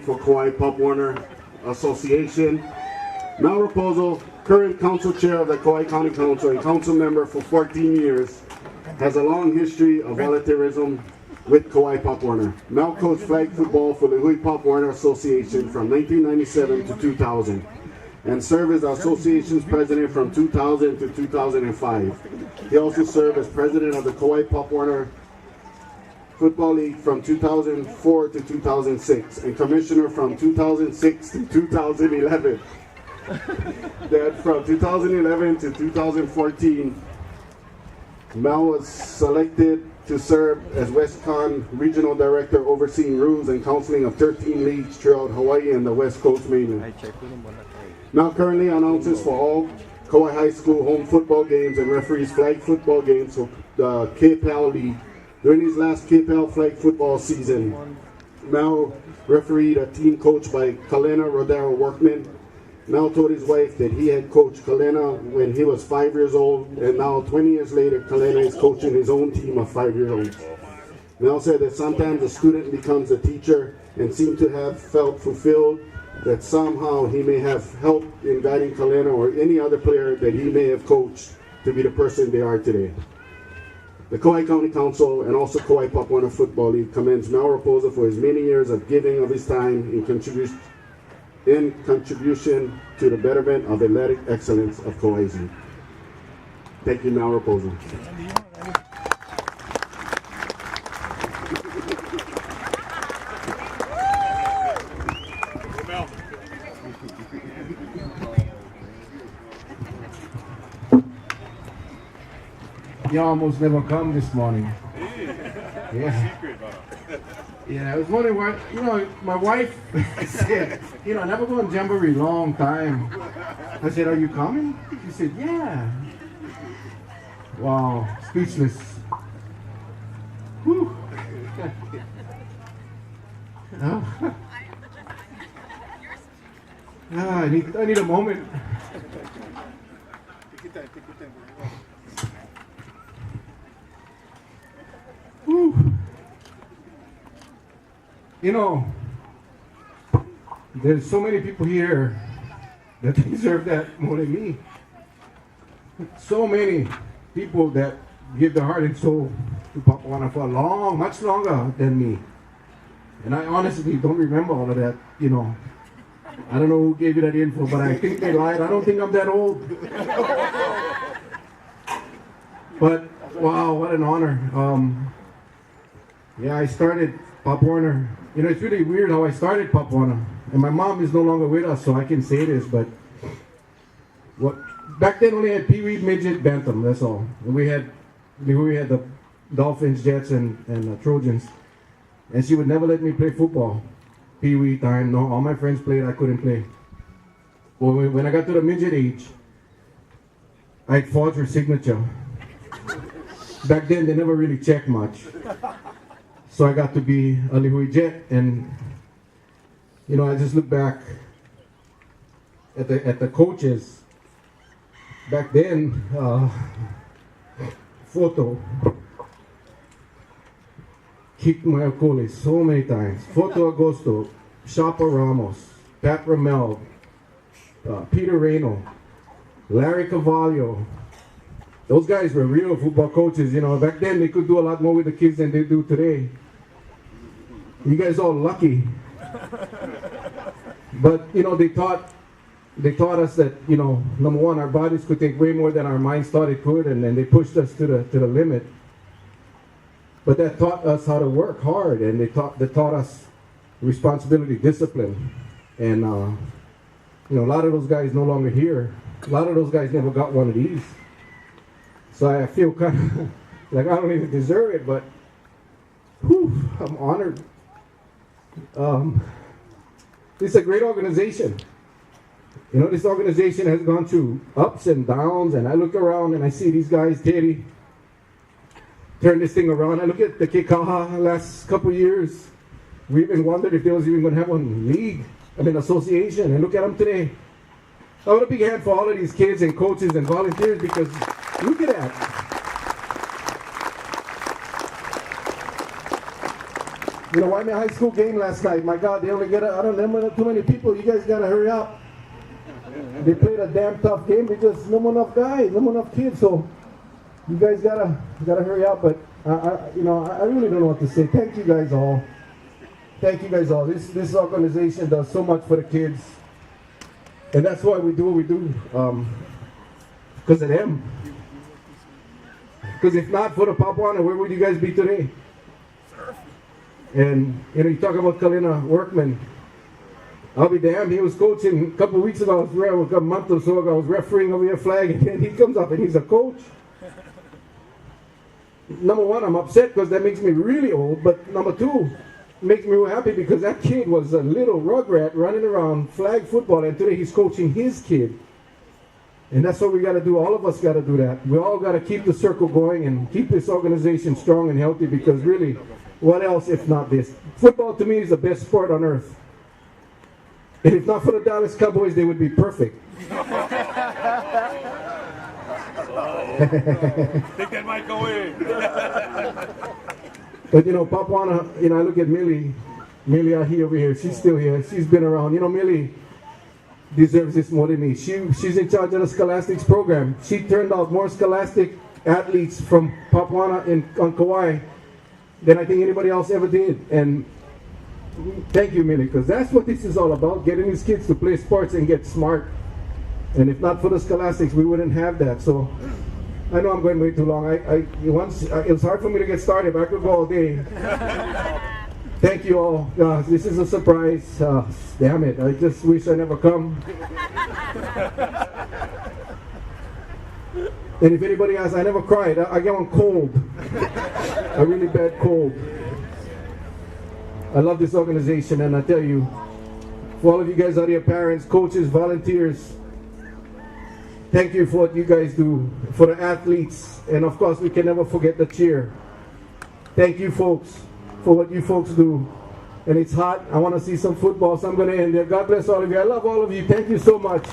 for Kauai Pop Warner Association. Mel Raposo, current council chair of the Kauai County Council and council member for 14 years, has a long history of volunteerism with Kauai Pop Warner. Mel coached flag football for the Hui Pop Warner Association from 1997 to 2000 and served as the association's president from 2000 to 2005. He also served as president of the Kauai Pop Warner Football League from 2004 to 2006 and commissioner from 2006 to 2011. Then from 2011 to 2014, Mel was selected to serve as WestCon Regional Director overseeing rules and counseling of 13 leagues throughout Hawaii and the West Coast mainland. Mel currently announces for all Kauai High School home football games and referees flag football games for the KPAL League. During his last KPAL flag football season, Mel refereed a team coached by Kalena Rodero Workman. Mel told his wife that he had coached Kalena when he was 5 years old, and now 20 years later, Kalena is coaching his own team of 5-year-olds. Mel said that sometimes a student becomes a teacher and seemed to have felt fulfilled that somehow he may have helped in guiding Kalena or any other player that he may have coached to be the person they are today. The Kauai County Council and also Kauai Pop Warner Football League commends Mel Raposo for his many years of giving of his time in contribution to the betterment of athletic excellence of Kauai. Thank you, Mel Raposo. You almost never come this morning. Yeah. Yeah, I was wondering why, my wife said, I never go on Jamboree long time. I said, are you coming? She said, yeah. Wow, speechless. Whew. Oh. I need a moment. Whew. There's so many people here that deserve that more than me. So many people that give their heart and soul to Pop Warner for much longer than me. And I honestly don't remember all of that, I don't know who gave you that info, but I think they lied. I don't think I'm that old. But, wow, what an honor. Yeah, I started Pop Warner. It's really weird how I started Pop Warner. And my mom is no longer with us, so I can say this, but back then only had Pee Wee, Midget, Bantam, that's all. And we had the Dolphins, Jets, and Trojans. And she would never let me play football. Pee Wee time, no, all my friends played, I couldn't play. Well, when I got to the midget age, I'd forged her signature. Back then, they never really checked much. So I got to be a Lihui Jet, and I just look back at the coaches. Back then, Photo kicked my Achilles so many times. Photo Agosto, Shapa Ramos, Pat Ramel, Peter Reno, Larry Cavallo. Those guys were real football coaches. Back then they could do a lot more with the kids than they do today. You guys all lucky. But they taught us that number one, our bodies could take way more than our minds thought it could, and then they pushed us to the limit. But that taught us how to work hard, and they taught us responsibility, discipline, and a lot of those guys no longer here. A lot of those guys never got one of these. So I feel kind of like I don't even deserve it, but I'm honored. It's a great organization. This organization has gone through ups and downs, and I look around and I see these guys, Teddy, turn this thing around. I look at the Kekaha last couple years. We even wondered if there was even going to have one association, and look at them today. I want a big hand for all of these kids and coaches and volunteers, because look at that. You know, Whiteman High School game last night. My God, they only get, I don't know, too many people. You guys gotta hurry up. They played a damn tough game. They just, no more enough guys, no more enough kids. So you guys gotta hurry up. But I really don't know what to say. Thank you guys all. Thank you guys all. This organization does so much for the kids. And that's why we do what we do. Because of them. Because if not for the Pop Warner, where would you guys be today? And you talk about Kalina Workman. I'll be damned. He was coaching a couple of weeks ago. A month or so ago, I was refereeing over your flag, and then he comes up and he's a coach. Number one, I'm upset because that makes me really old. But number two, it makes me real happy because that kid was a little rugrat running around flag football, and today he's coaching his kid. And that's what we got to do. All of us got to do that. We all got to keep the circle going and keep this organization strong and healthy, because really, what else if not this? Football to me is the best sport on earth. And if not for the Dallas Cowboys, they would be perfect. Think that might go in. But Pop Warner, I look at Millie Ahi over here. She's still here. She's been around. Millie deserves this more than me. She's in charge of the Scholastics program. She turned out more Scholastic athletes from Pop Warner on Kauai than I think anybody else ever did. And thank you, Millie, because that's what this is all about, getting these kids to play sports and get smart. And if not for the Scholastics, we wouldn't have that. So I know I'm going way too long. It was hard for me to get started, but I could go all day. Thank you all. This is a surprise. Damn it, I just wish I never come. And if anybody asks, I never cried. I get one cold. A really bad cold. I love this organization, and I tell you, for all of you guys out here, parents, coaches, volunteers, thank you for what you guys do, for the athletes, and of course we can never forget the cheer. Thank you folks for what you folks do. And it's hot. I want to see some football, so I'm going to end there. God bless all of you. I love all of you. Thank you so much.